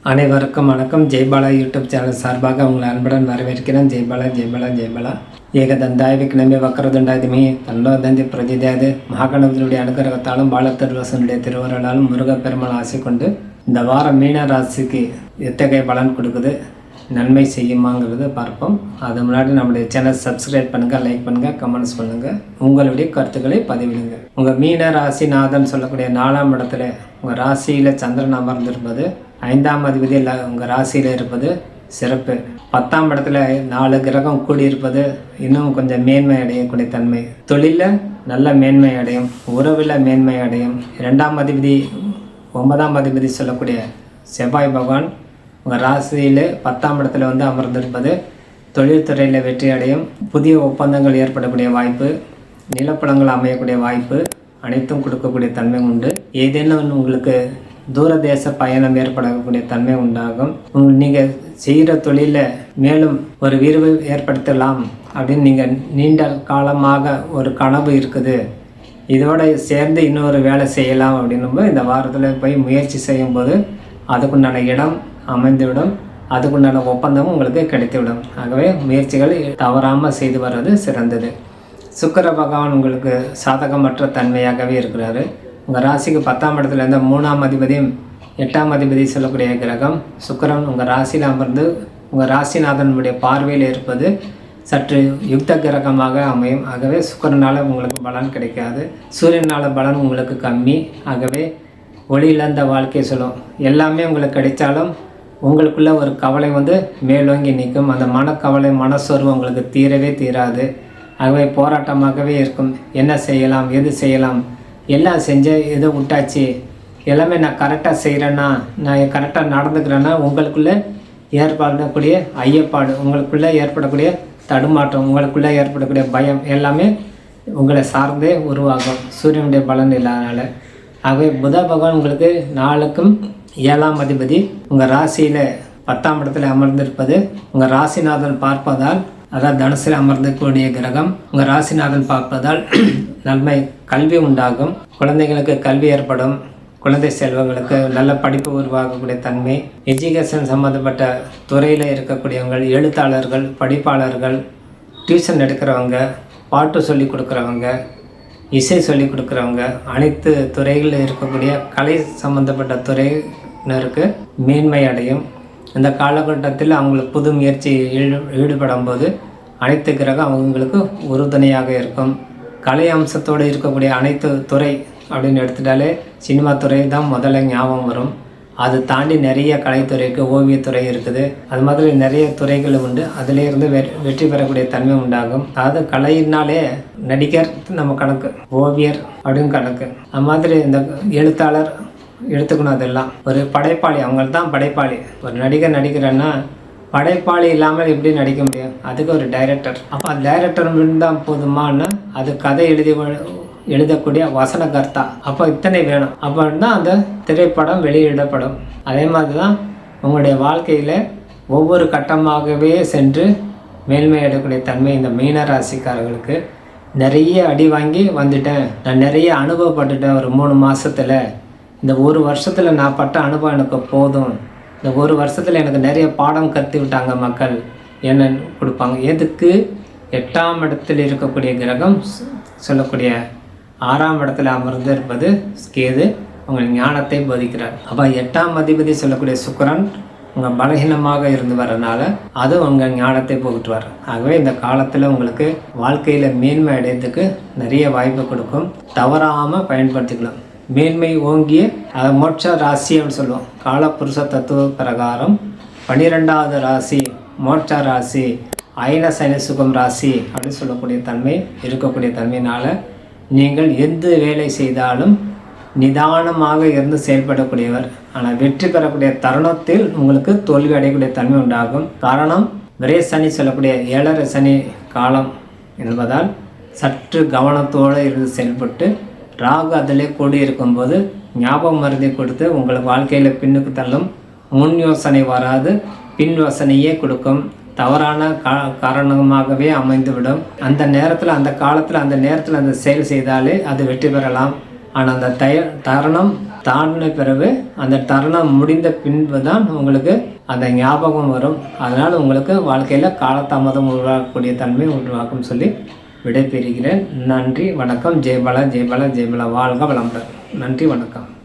அனைவருக்கும் வணக்கம். Jaibala YouTube channel சார்பாக உங்களை அன்புடன் வரவேற்கிறேன். ஜெய்பாலா ஜெய்பாலா ஜெய்பாலா. ஏகதந்தாய விக்னமே வக்கரதுண்டாயுதமே தண்டோதந்தி பிரதிதாது மகாகணபதியுடைய அனுகிரகத்தாலும் பாலத்தர்வசனுடைய திருவருளாலும் முருகப்பெருமாள் ஆசை கொண்டு இந்த வாரம் மீன ராசிக்கு எத்தகைய பலன் கொடுக்குது, நன்மை செய்யுமாங்கிறது பார்ப்போம். அது முன்னாடி நம்முடைய சேனல் சப்ஸ்கிரைப் பண்ணுங்கள், லைக் பண்ணுங்கள், கமெண்ட்ஸ் பண்ணுங்கள், உங்களுடைய கருத்துக்களை பதிவிடுங்க. உங்கள் மீன ராசிநாதன் சொல்லக்கூடிய 4ஆம் இடத்துல உங்கள் ராசியில் சந்திரன் அமர்ந்திருப்பது, 5ஆம் அதிபதியில் உங்கள் ராசியில் இருப்பது சிறப்பு. 10ஆம் இடத்துல 4 கிரகம் கூடியிருப்பது இன்னும் கொஞ்சம் மேன்மை அடையக்கூடிய தன்மை. தொழிலில் நல்ல மேன்மை அடையும், உறவில் மேன்மை அடையும். 2ஆம் அதிபதி 9ஆம் அதிபதி சொல்லக்கூடிய செவ்வாய் பகவான் உங்கள் ராசியில் 10ஆம் இடத்துல அமர்ந்திருப்பது தொழில்துறையில் வெற்றி அடையும். புதிய ஒப்பந்தங்கள் ஏற்படக்கூடிய வாய்ப்பு, நிலப்பலங்கள் அமையக்கூடிய வாய்ப்பு அனைத்தும் கொடுக்கக்கூடிய தன்மை உண்டு. ஏதேனும் உங்களுக்கு தூரதேச பயணம் ஏற்படக்கூடிய தன்மை உண்டாகும். நீங்கள் செய்கிற தொழிலில் மேலும் ஒரு விரிவு ஏற்படுத்தலாம் அப்படின்னு நீங்கள் நீண்ட காலமாக ஒரு கனவு இருக்குது, இதோடு சேர்ந்து இன்னொரு வேலை செய்யலாம் அப்படின்னும்போது இந்த வாரத்தில் போய் முயற்சி செய்யும்போது அதுக்குண்டான இடம் அமைந்துவிடும், அதுக்குண்டான ஒப்பந்தமும் உங்களுக்கு கிடைத்துவிடும். ஆகவே முயற்சிகள் தவறாமல் செய்து வர்றது சிறந்தது. சுக்கிர பகவான் உங்களுக்கு சாதகமற்ற தன்மையாகவே இருக்கிறாரு. உங்கள் ராசிக்கு 10ஆம் இடத்துல இருந்த 3ஆம் அதிபதியும் 8ஆம் அதிபதி சொல்லக்கூடிய கிரகம் சுக்கிரன் உங்கள் ராசியில் அமர்ந்து உங்கள் ராசிநாதனுடைய பார்வையில் இருப்பது சற்று யுக்த கிரகமாக அமையும். ஆகவே சுக்கிரனால் உங்களுக்கு பலன் கிடைக்காது, சூரியனால் பலன் உங்களுக்கு கம்மி. ஆகவே ஒளி இழந்த வாழ்க்கையை சொல்லும். எல்லாமே உங்களுக்கு கிடைச்சாலும் உங்களுக்குள்ள ஒரு கவலை மேலோங்கி நிற்கும். அந்த மனக்கவலை மனசோர்வு உங்களுக்கு தீரவே தீராது. ஆகவே போராட்டமாகவே இருக்கும். என்ன செய்யலாம், எது செய்யலாம், எல்லாம் செஞ்சு எதோ விட்டாச்சு, எல்லாமே நான் கரெக்டாக செய்கிறேன்னா, நான் கரெக்டாக நடந்துக்கிறேன்னா உங்களுக்குள்ளே ஏற்படக்கூடிய ஐயப்பாடு, உங்களுக்குள்ளே ஏற்படக்கூடிய தடுமாற்றம், உங்களுக்குள்ளே ஏற்படக்கூடிய பயம் எல்லாமே உங்களை சார்ந்தே உருவாகும் சூரியனுடைய பலன் இல்லாதனால. ஆகவே புத பகவான் உங்களுக்கு 4க்கும் 7ஆம் அதிபதி உங்கள் ராசியில் 10ஆம் இடத்துல அமர்ந்திருப்பது உங்கள் ராசிநாதன் பார்ப்பதால், அதாவது தனுசில் அமர்ந்தக்கூடிய கிரகம் உங்கள் ராசிநாதன் பார்ப்பதால் நன்மை கல்வி உண்டாகும். குழந்தைகளுக்கு கல்வி ஏற்படும். குழந்தை செல்வங்களுக்கு நல்ல படிப்பு உருவாகக்கூடிய தன்மை. எஜுகேஷன் சம்மந்தப்பட்ட துறையில் இருக்கக்கூடியவங்க, எழுத்தாளர்கள், படிப்பாளர்கள், டியூஷன் எடுக்கிறவங்க, பாட்டு சொல்லி கொடுக்குறவங்க, இசை சொல்லி கொடுக்குறவங்க, அனைத்து துறைகளில் இருக்கக்கூடிய கலை சம்மந்தப்பட்ட துறையினருக்கு மேன்மை அடையும். இந்த காலகட்டத்தில் அவங்களுக்கு புது முயற்சி ஈடுபடும் போது அனைத்து கிரகம் அவங்களுக்கு உறுதுணையாக இருக்கும். கலை அம்சத்தோடு இருக்கக்கூடிய அனைத்து துறை அப்படின்னு எடுத்துட்டாலே சினிமா துறை தான் முதல்ல ஞாபகம் வரும். அது தாண்டி நிறைய கலைத்துறைக்கு ஓவியத்துறை இருக்குது. அது மாதிரி நிறைய துறைகள் உண்டு. அதிலேருந்து வெற்றி பெறக்கூடிய தன்மை உண்டாகும். அதாவது கலையினாலே நடிகர் நம்ம கணக்கு, ஓவியர் அப்படின்னு கணக்கு. அது மாதிரி இந்த எழுத்தாளர் எடுத்துக்கணும். அதெல்லாம் ஒரு படைப்பாளி, அவங்களுக்கு தான் படைப்பாளி. ஒரு நடிகர் நடிக்கிறேன்னா படைப்பாளி இல்லாமல் எப்படி நடிக்க முடியும்? அதுக்கு ஒரு டைரக்டர். அப்போ டைரக்டர் தான் போதுமானா அது கதை எழுதக்கூடிய வசனகர்த்தா. அப்போ இத்தனை வேணும். அப்படின்னு தான் அந்த திரைப்படம் வெளியிடப்படும். அதே மாதிரி தான் உங்களுடைய வாழ்க்கையில் ஒவ்வொரு கட்டமாகவே சென்று மேல்மை அடையக்கூடிய தன்மை இந்த மீன ராசிக்காரர்களுக்கு. நிறைய அடி வாங்கி வந்துட்டேன், நான் நிறைய அனுபவப்பட்டுட்டேன். ஒரு 3 மாதத்தில், இந்த 1 வருஷத்தில் நான் பட்ட அனுபவம் எனக்கு போதும், இந்த 1 வருஷத்தில் எனக்கு நிறைய பாடம் கற்று விட்டாங்க மக்கள் என்ன கொடுப்பாங்க. எதுக்கு? 8ஆம் இடத்தில் இருக்கக்கூடிய கிரகம் சொல்லக்கூடிய 6ஆம் இடத்துல அமர்ந்து இருப்பது கேது உங்கள் ஞானத்தை போதிக்கிறார். அப்போ 8ஆம் அதிபதி சொல்லக்கூடிய சுக்கிரன் உங்கள் பலகீனமாக இருந்து வரனால அது உங்கள் ஞானத்தை போட்டுவார். ஆகவே இந்த காலத்தில் உங்களுக்கு வாழ்க்கையில் மேன்மை அடையிறதுக்கு நிறைய வாய்ப்பு கொடுக்கும். தவறாமல் பயன்படுத்திக்கலாம். மேன்மை ஓங்கிய அதை மோட்ச ராசி அப்படின்னு சொல்லுவோம். காலப்புருஷ தத்துவ பிரகாரம் 12வது ராசி மோட்ச ராசி, அயன சனி சுகம் ராசி அப்படின்னு சொல்லக்கூடிய தன்மை இருக்கக்கூடிய தன்மையினால் நீங்கள் எந்த வேலை செய்தாலும் நிதானமாக இருந்து செயல்படக்கூடியவர். ஆனால் வெற்றி பெறக்கூடிய தருணத்தில் உங்களுக்கு தோல்வி அடையக்கூடிய தன்மை உண்டாகும். காரணம் விரை சனி சொல்லக்கூடிய 7.5 சனி காலம் என்பதால் சற்று கவனத்தோடு இருந்து செயல்பட்டு, ராகு அதிலே கூடி இருக்கும்போது ஞாபகம் மருந்தை கொடுத்து உங்களை வாழ்க்கையில் பின்னுக்கு தள்ளும். முன் யோசனை வராது, பின் யோசனையே கொடுக்கும். தவறான காரணமாகவே அமைந்துவிடும். அந்த நேரத்தில், அந்த காலத்தில், அந்த நேரத்தில் அந்த செயல் செய்தாலே அது வெற்றி பெறலாம். ஆனால் அந்த தருணம் தாண்டின பிறகு அந்த தருணம் முடிந்த பின்பு தான் உங்களுக்கு அந்த ஞாபகம் வரும். அதனால் உங்களுக்கு வாழ்க்கையில் காலதாமதம் உருவாக்கக்கூடிய தன்மை உருவாக்கும் சொல்லி விடைபெறுகிறேன். நன்றி, வணக்கம். ஜெயபாலா, ஜெயபாலா, ஜெயபாலா. வாழ்க வளமுடன். நன்றி, வணக்கம்.